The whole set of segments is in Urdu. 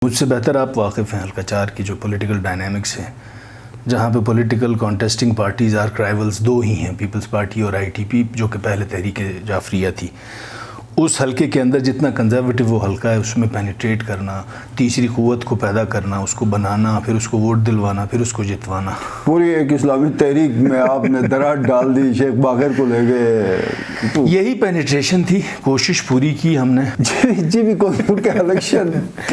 مجھ سے بہتر آپ واقف ہیں حلقہ 4 کی جو پولیٹیکل ڈائنامکس ہیں، جہاں پہ پولیٹیکل کانٹیسٹنگ پارٹیز آرک رائیولز دو ہی ہیں، پیپلز پارٹی اور آئی ٹی پی، جو کہ پہلے تحریک جعفریہ تھی۔ اس حلقے کے اندر جتنا کنزرویٹو وہ حلقہ ہے، اس میں پینیٹریٹ کرنا، تیسری قوت کو پیدا کرنا، اس کو بنانا، پھر اس کو ووٹ دلوانا، پھر اس کو جتوانا، پوری ایک اسلامی تحریک میں آپ نے درار ڈال دی، شیخ باقر کو لے گئے۔ یہی پینیٹریشن تھی، کوشش پوری کی ہم نے۔ جی بھی کوئی کے الیکشن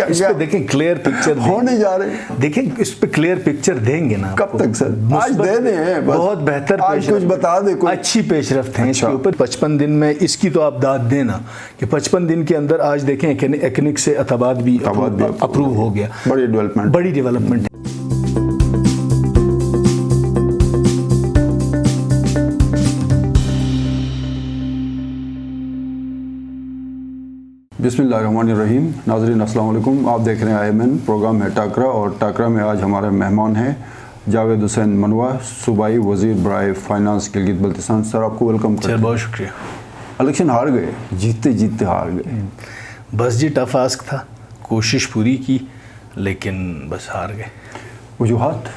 اس پہ دیکھیں کلیئر پکچر ہونے جا رہے، دیکھیں اس پہ کلیئر پکچر دیں گے نا۔ کب تک سر؟ آج دے دیں ہیں، بہت بہتر، آج کچھ بتا دیں، اچھی پیش رفت ہیں اس کے اوپر۔ 55 دن میں اس کی تو آپ داد دینا کہ 55 دن کے اندر آج دیکھیں ایکنک سے اتباد بھی اپروو ہو گیا، بڑی ڈیولپمنٹ۔ بسم اللہ الرحمن الرحیم۔ ناظرین السلام علیکم، آپ دیکھ رہے ہیں IMN، پروگرام ہے ٹاکرا، اور ٹاکرا میں آج ہمارے مہمان ہیں جاوید حسین منوا، صوبائی وزیر برائے فائنانس گلگت بلتستان۔ سر آپ کو ویلکم کرتے ہیں۔ بہت شکریہ۔ الیکشن ہار گئے، جیتے جیتے ہار گئے۔ بس جی ٹف آسک تھا، کوشش پوری کی لیکن بس ہار گئے۔ وجوہات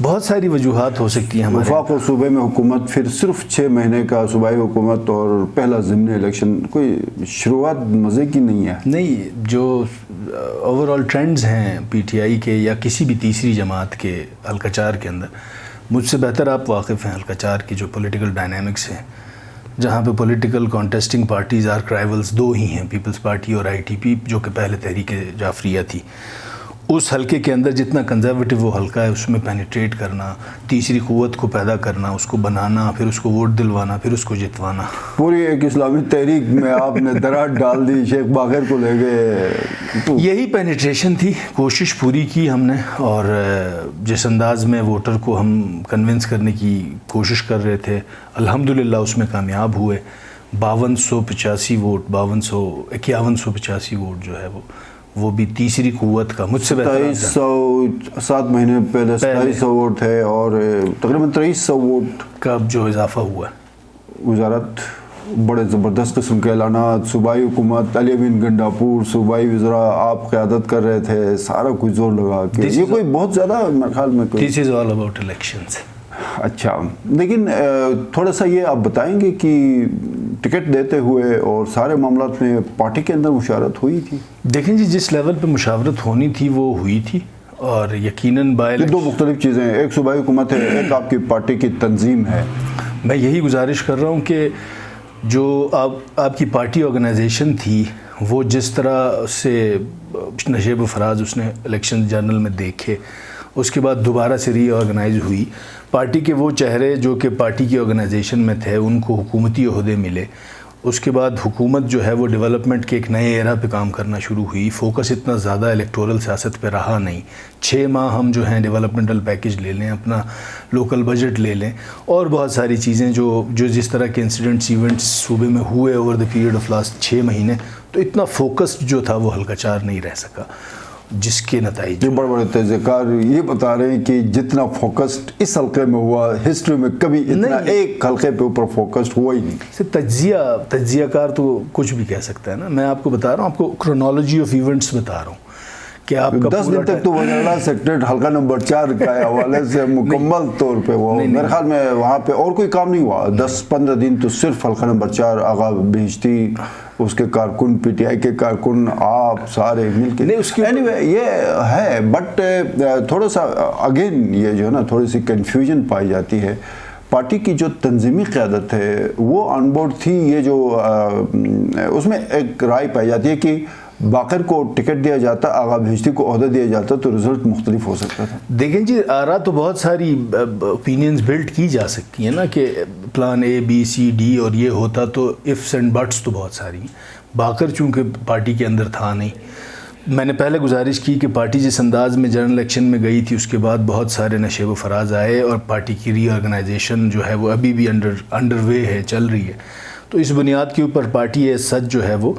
بہت ساری وجوہات ہو سکتی ہیں ہمارے۔ وفاق اور صوبے میں حکومت، پھر صرف 6 مہینے کا صوبائی حکومت اور پہلا ضمنی الیکشن، کوئی شروعات مزے کی نہیں ہے۔ نہیں، جو اوورآل ٹرینڈز ہیں پی ٹی آئی کے یا کسی بھی تیسری جماعت کے حلقہ 4 کے اندر، مجھ سے بہتر آپ واقف ہیں حلقہ 4 کی جو پولیٹیکل ڈائنامکس ہیں، جہاں پہ پولیٹیکل کانٹیسٹنگ پارٹیز آرک رائیولز دو ہی ہیں، پیپلز پارٹی اور آئی ٹی پی، جو کہ پہلے تحریک جعفریہ تھی۔ اس حلقے کے اندر جتنا کنزرویٹو وہ حلقہ ہے، اس میں پینیٹریٹ کرنا، تیسری قوت کو پیدا کرنا، اس کو بنانا، پھر اس کو ووٹ دلوانا، پھر اس کو جتوانا۔ پوری ایک اسلامی تحریک میں آپ نے درار ڈال دی، شیخ باقر کو لے گئے۔ یہی پینیٹریشن تھی، کوشش پوری کی ہم نے، اور جس انداز میں ووٹر کو ہم کنونس کرنے کی کوشش کر رہے تھے، الحمدللہ اس میں کامیاب ہوئے۔ 5285 ووٹ، 5185 ووٹ جو ہے وہ بھی تیسری قوت کا، مجھ سے بہتر 7 مہینے پہلے 2700 ووٹ تھے، اور تقریباً 2300 ووٹ کا جو اضافہ ہوا ہے۔ وزارت بڑے زبردست قسم کے اعلانات، صوبائی حکومت، علی امین گنڈاپور صوبائی وزراء آپ قیادت کر رہے تھے، سارا کچھ زور لگا کے۔ یہ کوئی بہت زیادہ میرے خیال میں This is all about elections۔ اچھا، لیکن تھوڑا سا یہ آپ بتائیں گے کہ ٹکٹ دیتے ہوئے اور سارے معاملات میں پارٹی کے اندر مشاورت ہوئی تھی؟ دیکھیں جی، جس لیول پہ مشاورت ہونی تھی وہ ہوئی تھی، اور یقیناً دو مختلف چیزیں ہیں، ایک صوبائی حکومت ہے، ایک آپ کی پارٹی کی تنظیم ہے۔ میں یہی گزارش کر رہا ہوں کہ جو آپ کی پارٹی آرگنائزیشن تھی، وہ جس طرح سے نشیب و فراز اس نے الیکشن جرنل میں دیکھے، اس کے بعد دوبارہ سے ری آرگنائز ہوئی۔ پارٹی کے وہ چہرے جو کہ پارٹی کی آرگنائزیشن میں تھے، ان کو حکومتی عہدے ملے۔ اس کے بعد حکومت جو ہے وہ ڈیولپمنٹ کے ایک نئے ایرا پہ کام کرنا شروع ہوئی۔ فوکس اتنا زیادہ الیکٹورل سیاست پہ رہا نہیں۔ 6 ماہ ہم جو ہیں ڈیولپمنٹل پیکج لے لیں، اپنا لوکل بجٹ لے لیں، اور بہت ساری چیزیں جو جس طرح کے ایونٹس صوبے میں ہوئے over the period of last 6 مہینے، تو اتنا فوکس جو تھا وہ حلقہ 4 نہیں رہ سکا، جس کے نتائج بڑے بڑے تجزیہ کار یہ بتا رہے ہیں کہ جتنا فوکسڈ اس حلقے میں ہوا، ہسٹری میں کبھی اتنا ایک حلقے پہ اوپر فوکسڈ ہوا ہی نہیں۔ تجزیہ کار تو کچھ بھی کہہ سکتا ہے نا۔ میں آپ کو بتا رہا ہوں، آپ کو کرونالوجی آف ایونٹس بتا رہا ہوں کہ آپ کا 10 دن تک تو وزیر سیکریٹریٹ حلقہ نمبر 4 کا حوالے سے مکمل طور پہ وہ میرے خیال میں وہاں پہ اور کوئی کام نہیں ہوا۔ 10-15 دن تو صرف حلقہ نمبر 4، آغا بہشتی، اس کے کارکن، پی ٹی آئی کے کارکن، آپ سارے مل کے۔ اینیوے یہ ہے، بٹ تھوڑا سا اگین یہ جو ہے نا تھوڑی سی کنفیوژن پائی جاتی ہے۔ پارٹی کی جو تنظیمی قیادت ہے وہ آن بورڈ تھی، یہ جو اس میں ایک رائے پائی جاتی ہے کہ باقر کو ٹکٹ دیا جاتا، آغا بہشتی کو عہدہ دیا جاتا تو رزلٹ مختلف ہو سکتا تھا۔ دیکھیں جی، آرا تو بہت ساری اوپینینز بلڈ کی جا سکتی ہیں نا، کہ plan A B C D اور یہ ہوتا، تو ifs and buts تو بہت ساری ہیں۔ باقر چونکہ پارٹی کے اندر تھا نہیں۔ میں نے پہلے گزارش کی کہ پارٹی جس انداز میں جنرل الیکشن میں گئی تھی، اس کے بعد بہت سارے نشیب و فراز آئے، اور پارٹی کی ری آرگنائزیشن جو ہے وہ ابھی بھی انڈر وے ہے، چل رہی ہے۔ تو اس بنیاد کے اوپر پارٹی سچ جو ہے وہ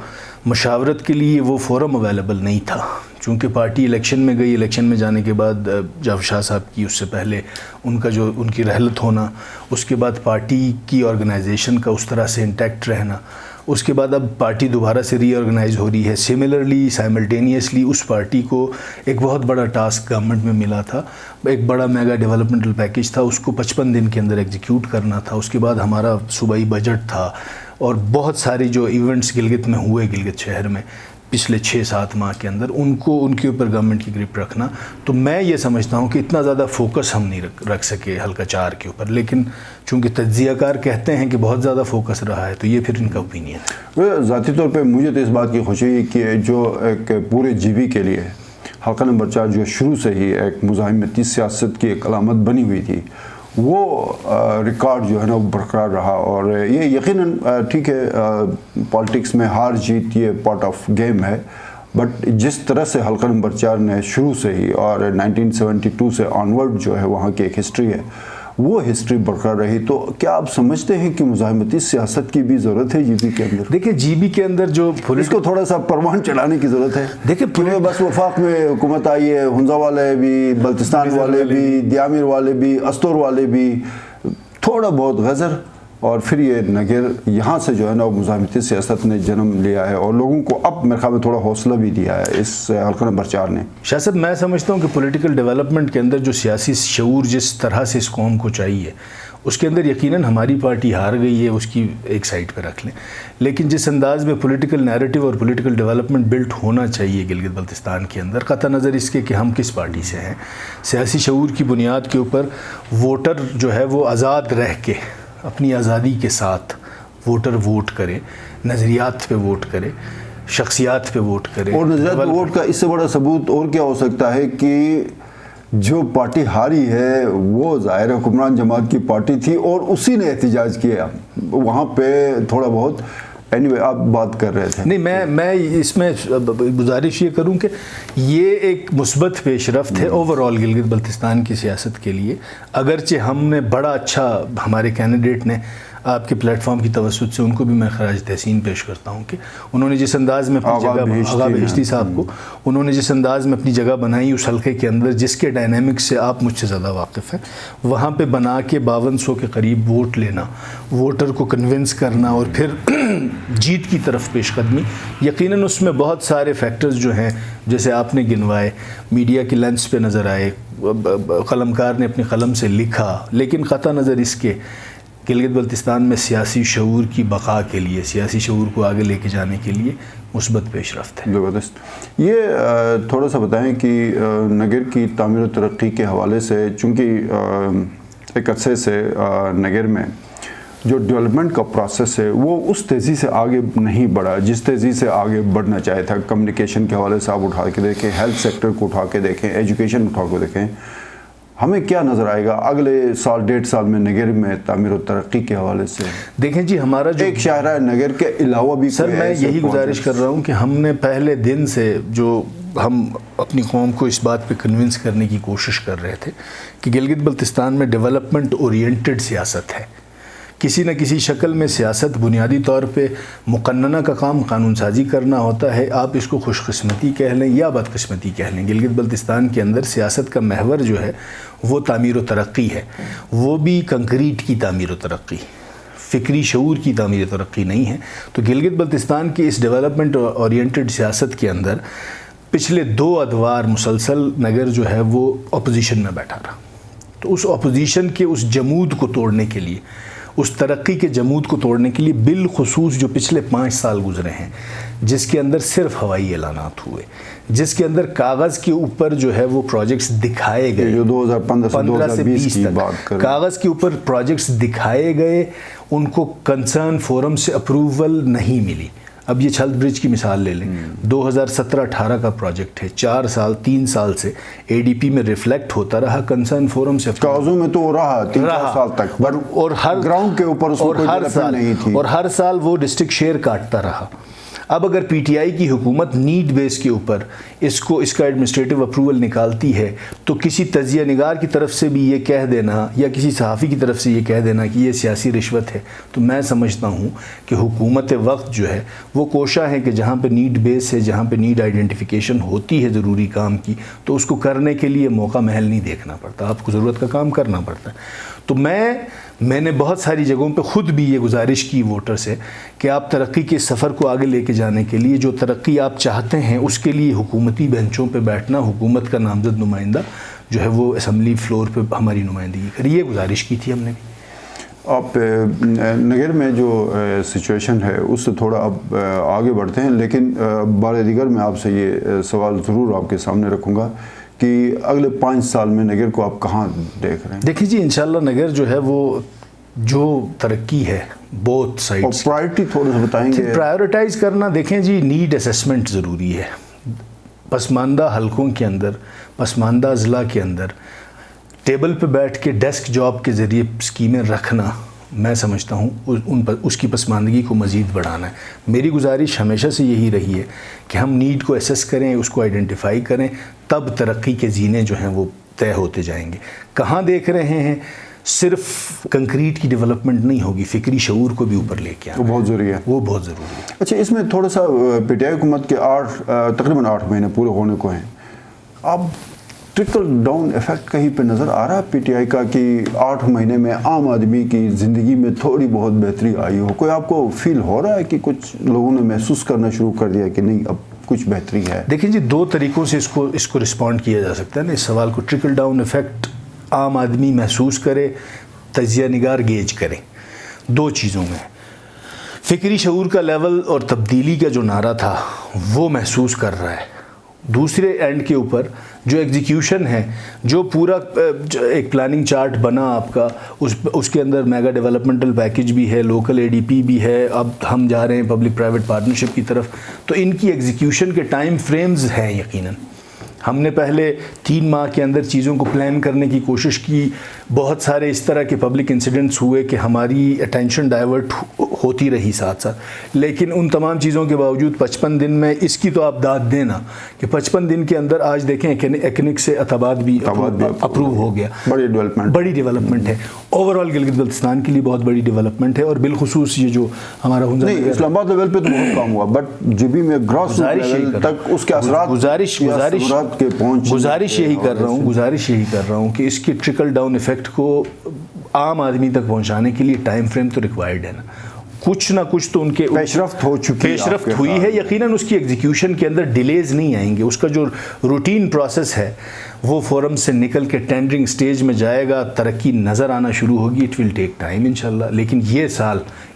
مشاورت کے لیے وہ فورم اویلیبل نہیں تھا، چونکہ پارٹی الیکشن میں گئی۔ الیکشن میں جانے کے بعد جعفر شاہ صاحب کی، اس سے پہلے ان کی رحلت ہونا، اس کے بعد پارٹی کی آرگنائزیشن کا اس طرح سے انٹیکٹ رہنا، اس کے بعد اب پارٹی دوبارہ سے ری آرگنائز ہو رہی ہے. سملرلی سائملٹینیسلی اس پارٹی کو ایک بہت بڑا ٹاسک گورنمنٹ میں ملا تھا, ایک بڑا میگا ڈیولپمنٹل پیکیج تھا, اس کو 55 دن کے اندر ایگزیکیوٹ کرنا تھا. اس کے بعد ہمارا صوبائی بجٹ تھا اور بہت سارے جو ایونٹس گلگت میں ہوئے, گلگت شہر میں پچھلے 6-7 ماہ کے اندر, ان کے اوپر گورنمنٹ کی گرپ رکھنا. تو میں یہ سمجھتا ہوں کہ اتنا زیادہ فوکس ہم نہیں رکھ سکے حلقہ 4 کے اوپر, لیکن چونکہ تجزیہ کار کہتے ہیں کہ بہت زیادہ فوکس رہا ہے, تو یہ پھر ان کا اوپینین ہے. ذاتی طور پہ مجھے تو اس بات کی خوشی ہے کہ جو ایک پورے جی بی کے لیے حلقہ نمبر 4 جو شروع سے ہی ایک مزاحمتی سیاست کی ایک علامت بنی ہوئی تھی, وہ ریکارڈ جو ہے نا وہ برقرار رہا. اور یہ یقیناً ٹھیک ہے, پالیٹکس میں ہار جیت یہ پارٹ آف گیم ہے, بٹ جس طرح سے حلقہ نمبر 4 نے شروع سے ہی اور 1972 سے آنورڈ جو ہے وہاں کی ایک ہسٹری ہے, وہ ہسٹری برقرار رہی. تو کیا آپ سمجھتے ہیں کہ مزاحمتی سیاست کی بھی ضرورت ہے جی بی کے اندر؟ دیکھیں جی بی کے اندر جو اس کو تھوڑا سا پروان چڑھانے کی ضرورت ہے. دیکھیں بس وفاق میں حکومت آئی ہے, ہنزا والے بھی, بلتستان والے بھی, دیامر والے بھی, استور والے بھی, تھوڑا بہت غزر, اور پھر یہ نگر, یہاں سے جو ہے نا وہ مزاحمتی سیاست نے جنم لیا ہے اور لوگوں کو اب میرے خیال میں تھوڑا حوصلہ بھی دیا ہے اس حلقہ نمبر 4 نے. شاہ صاحب میں سمجھتا ہوں کہ پولیٹیکل ڈیولپمنٹ کے اندر جو سیاسی شعور جس طرح سے اس قوم کو چاہیے, اس کے اندر یقیناً ہماری پارٹی ہار گئی ہے, اس کی ایک سائڈ پہ رکھ لیں, لیکن جس انداز میں پولیٹیکل نیریٹو اور پولیٹیکل ڈیولپمنٹ بلٹ ہونا چاہیے گلگت بلتستان کے اندر, قطع نظر اس کے کہ ہم کس پارٹی سے ہیں, سیاسی شعور کی بنیاد کے اوپر ووٹر جو ہے وہ آزاد رہ کے اپنی آزادی کے ساتھ ووٹر ووٹ کرے, نظریات پہ ووٹ کرے, شخصیات پہ ووٹ کرے. اور نظریات پہ ووٹ کا اس سے بڑا ثبوت اور کیا ہو سکتا ہے کہ جو پارٹی ہاری ہے وہ ظاہر حکمران جماعت کی پارٹی تھی اور اسی نے احتجاج کیا وہاں پہ تھوڑا بہت. اینی آپ بات کر رہے تھے. نہیں, میں اس میں گزارش یہ کروں کہ یہ ایک مثبت پیش رفت ہے اوور آل گلگت بلتستان کی سیاست کے لیے, اگرچہ ہم نے بڑا اچھا, ہمارے کینڈیڈیٹ نے آپ کے پلیٹ فارم کی توسط سے ان کو بھی میں خراج تحسین پیش کرتا ہوں کہ انہوں نے جس انداز میں اپنی جگہ, آغا بہشتی صاحب کو, انہوں نے جس انداز میں اپنی جگہ بنائی اس حلقے کے اندر, جس کے ڈائنامکس سے آپ مجھ سے زیادہ واقف ہیں, وہاں پہ بنا کے 5200 کے قریب ووٹ لینا, ووٹر کو کنونس کرنا اور پھر جیت کی طرف پیش قدمی, یقیناً اس میں بہت سارے فیکٹرز جو ہیں جیسے آپ نے گنوائے, میڈیا کی لینس پہ نظر آئے, قلمکار نے اپنی قلم سے لکھا, لیکن قطع نظر اس کے گلگت بلتستان میں سیاسی شعور کی بقا کے لیے, سیاسی شعور کو آگے لے کے جانے کے لیے مثبت پیش رفت ہے. زبردست. یہ تھوڑا سا بتائیں کہ نگر کی تعمیر و ترقی کے حوالے سے, چونکہ ایک عرصے سے نگر میں جو ڈیولپمنٹ کا پروسیس ہے وہ اس تیزی سے آگے نہیں بڑھا جس تیزی سے آگے بڑھنا چاہے تھا. کمیونیکیشن کے حوالے سے آپ اٹھا کے دیکھیں, ہیلتھ سیکٹر کو اٹھا کے دیکھیں, ایجوکیشن اٹھا کے دیکھیں, ہمیں کیا نظر آئے گا اگلے سال 1.5 سال میں نگر میں تعمیر و ترقی کے حوالے سے؟ دیکھیں جی, ہمارا جو ایک شاہراہ نگر کے علاوہ بھی سر, میں یہی گزارش کر رہا ہوں کہ ہم نے پہلے دن سے جو ہم اپنی قوم کو اس بات پہ کنونس کرنے کی کوشش کر رہے تھے کہ گلگت بلتستان میں ڈیولپمنٹ اورینٹڈ سیاست ہے, کسی نہ کسی شکل میں سیاست بنیادی طور پہ مقننہ کا کام قانون سازی کرنا ہوتا ہے. آپ اس کو خوش قسمتی کہہ لیں یا بد قسمتی کہہ لیں, گلگت بلتستان کے اندر سیاست کا محور جو ہے وہ تعمیر و ترقی ہے, وہ بھی کنکریٹ کی تعمیر و ترقی, فکری شعور کی تعمیر و ترقی نہیں ہے. تو گلگت بلتستان کی اس ڈیولپمنٹ اورینٹڈ سیاست کے اندر پچھلے 2 ادوار مسلسل نگر جو ہے وہ اپوزیشن میں بیٹھا رہا. تو اس اپوزیشن کے اس جمود کو توڑنے کے لیے, اس ترقی کے جمود کو توڑنے کے لیے, بالخصوص جو پچھلے 5 سال گزرے ہیں جس کے اندر صرف ہوائی اعلانات ہوئے, جس کے اندر کاغذ کے اوپر جو ہے وہ پروجیکٹس دکھائے گئے, جو 2015 سے 2020 کی بات کریں, کاغذ کے اوپر پروجیکٹس دکھائے گئے, ان کو کنسرن فورم سے اپروول نہیں ملی. اب یہ چھلت برج کی مثال لے لیں, 2017-18 کا پروجیکٹ ہے, 4 سال 3 سال سے اے ڈی پی میں ریفلیکٹ ہوتا رہا, کنسرن فورم سے کاغذوں میں تو رہا 3 سال تک, اور ہر گراؤنڈ کے اوپر اس کو کوئی ڈیولپمنٹ نہیں تھی, اور ہر سال وہ ڈسٹرکٹ شیئر کاٹتا رہا. اب اگر پی ٹی آئی کی حکومت نیڈ بیس کے اوپر اس کا ایڈمنسٹریٹو اپروول نکالتی ہے تو کسی تجزیہ نگار کی طرف سے بھی یہ کہہ دینا یا کسی صحافی کی طرف سے یہ کہہ دینا کہ یہ سیاسی رشوت ہے, تو میں سمجھتا ہوں کہ حکومت وقت جو ہے وہ کوشاں ہے کہ جہاں پہ نیڈ بیس ہے, جہاں پہ نیڈ آئیڈینٹیفیکیشن ہوتی ہے ضروری کام کی, تو اس کو کرنے کے لیے موقع محل نہیں دیکھنا پڑتا, آپ کو ضرورت کا کام کرنا پڑتا ہے. تو میں نے بہت ساری جگہوں پہ خود بھی یہ گزارش کی ووٹر سے کہ آپ ترقی کے سفر کو آگے لے کے جانے کے لیے جو ترقی آپ چاہتے ہیں اس کے لیے حکومتی بینچوں پہ بیٹھنا، حکومت کا نامزد نمائندہ جو ہے وہ اسمبلی فلور پہ ہماری نمائندگی کرے، یہ گزارش کی تھی ہم نے بھی۔ آپ نگر میں جو سچویشن ہے اس سے تھوڑا اب آگے بڑھتے ہیں، لیکن بار دیگر میں آپ سے یہ سوال ضرور آپ کے سامنے رکھوں گا کہ اگلے 5 سال میں نگر کو آپ کہاں دیکھ رہے ہیں؟ دیکھیں جی انشاءاللہ نگر جو ہے وہ جو ترقی ہے بہت سائڈ، اور پرائرٹی تھوڑا سا بتائیں گے؟ پرائیورٹائز کرنا، دیکھیں جی نیڈ اسیسمنٹ ضروری ہے۔ پسماندہ حلقوں کے اندر، پسماندہ اضلاع کے اندر ٹیبل پہ بیٹھ کے ڈیسک جاب کے ذریعے اسکیمیں رکھنا، میں سمجھتا ہوں اس کی پسماندگی کو مزید بڑھانا ہے۔ میری گزارش ہمیشہ سے یہی رہی ہے کہ ہم نیڈ کو اسیس کریں، اس کو آئیڈینٹیفائی کریں، تب ترقی کے زینے جو ہیں وہ طے ہوتے جائیں گے۔ کہاں دیکھ رہے ہیں؟ صرف کنکریٹ کی ڈیولپمنٹ نہیں ہوگی، فکری شعور کو بھی اوپر لے کے آنا، وہ بہت ضروری ہے، وہ بہت ضروری ہے۔ اچھا، اس میں تھوڑا سا پی ٹی آئی حکومت کے تقریباً 8 مہینے پورے ہونے کو ہیں، اب ٹرکل ڈاؤن ایفیکٹ کہیں پہ نظر آ رہا ہے پی ٹی آئی کا کہ 8 مہینے میں عام آدمی کی زندگی میں تھوڑی بہت بہتری آئی ہو؟ کوئی آپ کو فیل ہو رہا ہے کہ کچھ لوگوں نے محسوس کرنا شروع کر دیا کہ نہیں اب کچھ بہتری ہے؟ دیکھیں جی 2 طریقوں سے اس کو رسپونڈ کیا جا سکتا ہے نا اس سوال کو۔ ٹرکل ڈاؤن ایفیکٹ عام آدمی محسوس کرے، تجزیہ نگار گیج کرے 2 چیزوں میں۔ فکری شعور کا لیول اور تبدیلی کا جو نعرہ تھا وہ محسوس کر رہا ہے۔ دوسرے اینڈ کے اوپر جو ایگزیکیوشن ہے، جو پورا ایک پلاننگ چارٹ بنا آپ کا، اس کے اندر میگا ڈیولپمنٹل پیکج بھی ہے، لوکل اے ڈی پی بھی ہے، اب ہم جا رہے ہیں پبلک پرائیویٹ پارٹنرشپ کی طرف، تو ان کی ایگزیکیوشن کے ٹائم فریمز ہیں یقیناً۔ ہم نے پہلے 3 ماہ کے اندر چیزوں کو پلان کرنے کی کوشش کی، بہت سارے اس طرح کے پبلک انسیڈنٹس ہوئے کہ ہماری اٹینشن ڈائیورٹ ہوتی رہی ساتھ ساتھ، لیکن ان تمام چیزوں کے باوجود 55 دن میں اس کی تو آپ داد دینا کہ 55 دن کے اندر آج دیکھیں ایکنک سے اتاباد بھی اپروو ہو گیا، بڑی ڈیولپمنٹ ہے، اوور آل گلگت بلتستان کے لیے بہت بڑی ڈیولپمنٹ ہے، اور بالخصوص یہ جو ہمارا نہیں اسلام آباد لیول پہ تو بہت کام ہوا، بٹ جی بی میں گراس لیول تک اس کے اثرات گزارش یہی کر رہا ہوں کہ اس کی ٹرکل ڈاؤن ایفیکٹ کو عام آدمی تک پہنچانے کے لیے ٹائم فریم تو ریکوائرڈ ہے نا، کچھ نہ کچھ تو ان کے پیشرفت ہوئی ہے، یقیناً اس کی ایگزیکیوشن کے اندر ڈیلیز نہیں آئیں گے، اس کا جو روٹین پروسیس ہے وہ فورم سے نکل کے ٹینڈرنگ سٹیج میں جائے گا، ترقی نظر آنا شروع ہوگی، اٹ ول ٹیک ٹائم انشاءاللہ، لیکن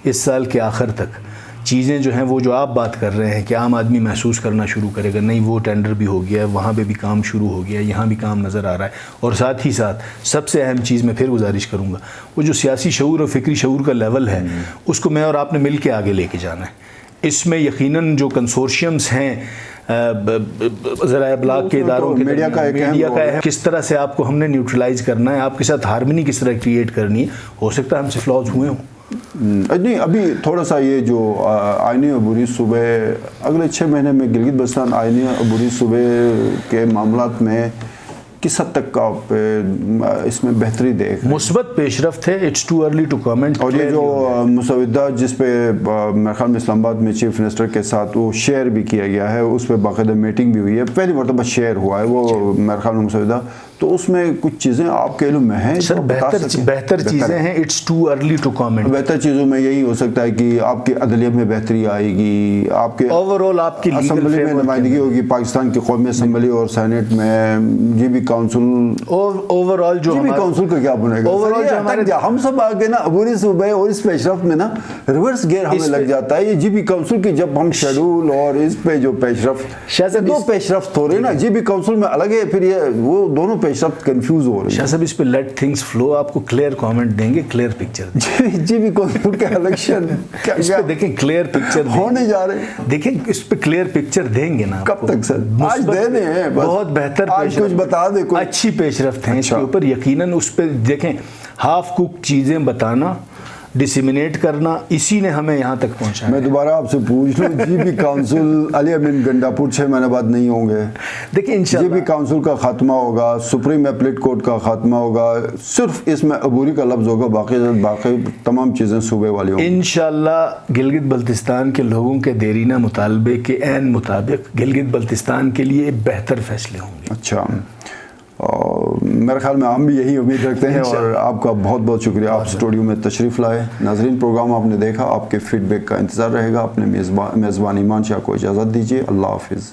اس سال کے آخر تک چیزیں جو ہیں وہ جو آپ بات کر رہے ہیں کہ عام آدمی محسوس کرنا شروع کرے گا، نہیں وہ ٹینڈر بھی ہو گیا ہے، وہاں پہ بھی کام شروع ہو گیا ہے، یہاں بھی کام نظر آ رہا ہے، اور ساتھ ہی ساتھ سب سے اہم چیز میں پھر گزارش کروں گا، وہ جو سیاسی شعور اور فکری شعور کا لیول ہے اس کو میں اور آپ نے مل کے آگے لے کے جانا ہے۔ اس میں یقیناً جو کنسورشیمز ہیں ذرائع ابلاغ کے اداروں کے، میڈیا کا اہم، کس طرح سے آپ کو ہم نے نیوٹرلائز کرنا ہے، آپ کے ساتھ ہارمنی کس طرح کریٹ کرنی ہے، ہو سکتا ہے ہم سے فلاز ہوئے ہوں۔ نہیں ابھی تھوڑا سا یہ جو آئینی عبوری صوبے اگلے 6 مہینے میں گلگت بلتستان آئینی عبوری صوبے کے معاملات میں کس حد تک آپ اس میں بہتری دیکھ؟ مثبت پیش رفت ہے، it's too early to comment. اور یہ جو مسودہ جس پہ میرے خیال میں اسلام آباد میں چیف منسٹر کے ساتھ وہ شیئر بھی کیا گیا ہے، اس پہ باقاعدہ میٹنگ بھی ہوئی ہے، پہلی مرتبہ شیئر ہوا ہے وہ میرے خیال میں مسودہ، تو اس میں کچھ چیزیں آپ کے علم میں ہیں؟ سر بہتر چیزیں ہیں، it's too early to comment. بہتر چیزوں میں یہی ہو سکتا ہے کہ آپ کی عدلیہ میں بہتری آئے گی، آپ کے اوور آل آپ کی اسمبلی میں نمائندگی ہوگی، پاکستان کی قومی اسمبلی اور سینٹ میں G be council, overall جو جی بی کاؤنسل کا کیا بنے گا؟ ہم سب آگے نا عبوری صوبے اور اس پیش رفت میں نا ریورس گیئر ہمیں لگ جاتا ہے، یہ جی بی کاؤنسل کی جب ہم شیڈول اور اس پہ جو پیش رفت، 2 پیش رفت ہو رہے نا، جی بی کاؤنسل میں الگ ہے، پھر یہ وہ دونوں پیش رفت کنفیوز ہو رہے ہیں۔ شاہ صاحب اس پہ لیٹ تھنگس فلو، آپ کو کلیئر کامنٹ دیں گے، کلیئر پکچر جی بی کاؤنسل کا الیکشن اس پہ دیکھیں، کلیئر پکچر ہونے جا رہے ہیں، دیکھیں اس پہ کلیئر پکچر دیں گے نا، کب تک سر؟ آج دے دیں ہیں، بہت بہتر، آج کچھ بتا دیں، اچھی پیش رفت ہیں اس کے اوپر، یقیناً اس پہ دیکھیں ہاف کوک چیزیں بتانا، ڈسیمنیٹ کرنا، اسی نے ہمیں یہاں تک پہنچایا۔ میں دوبارہ آپ سے پوچھ لوں، جی بی کاؤنسل علی امین گنڈاپور 6 مہینے بعد نہیں ہوں گے، دیکھیں جی بی کاؤنسل کا خاتمہ ہوگا، سپریم اپلیٹ کورٹ کا خاتمہ ہوگا، صرف اس میں عبوری کا لفظ ہوگا، باقی تمام چیزیں صوبے والی ہوں گی انشاءاللہ۔ گلگت بلتستان کے لوگوں کے دیرینہ مطالبے کے عین مطابق گلگت بلتستان کے لیے بہتر فیصلے ہوں گے۔ اچھا، میرے خیال میں ہم بھی یہی امید رکھتے ہیں, اور آپ کا بہت بہت شکریہ, آپ اسٹوڈیو میں تشریف لائے. ناظرین, پروگرام آپ نے دیکھا, آپ کے فیڈ بیک کا انتظار رہے گا. اپنے میزبان ایمان شاہ کو اجازت دیجیے. اللہ حافظ.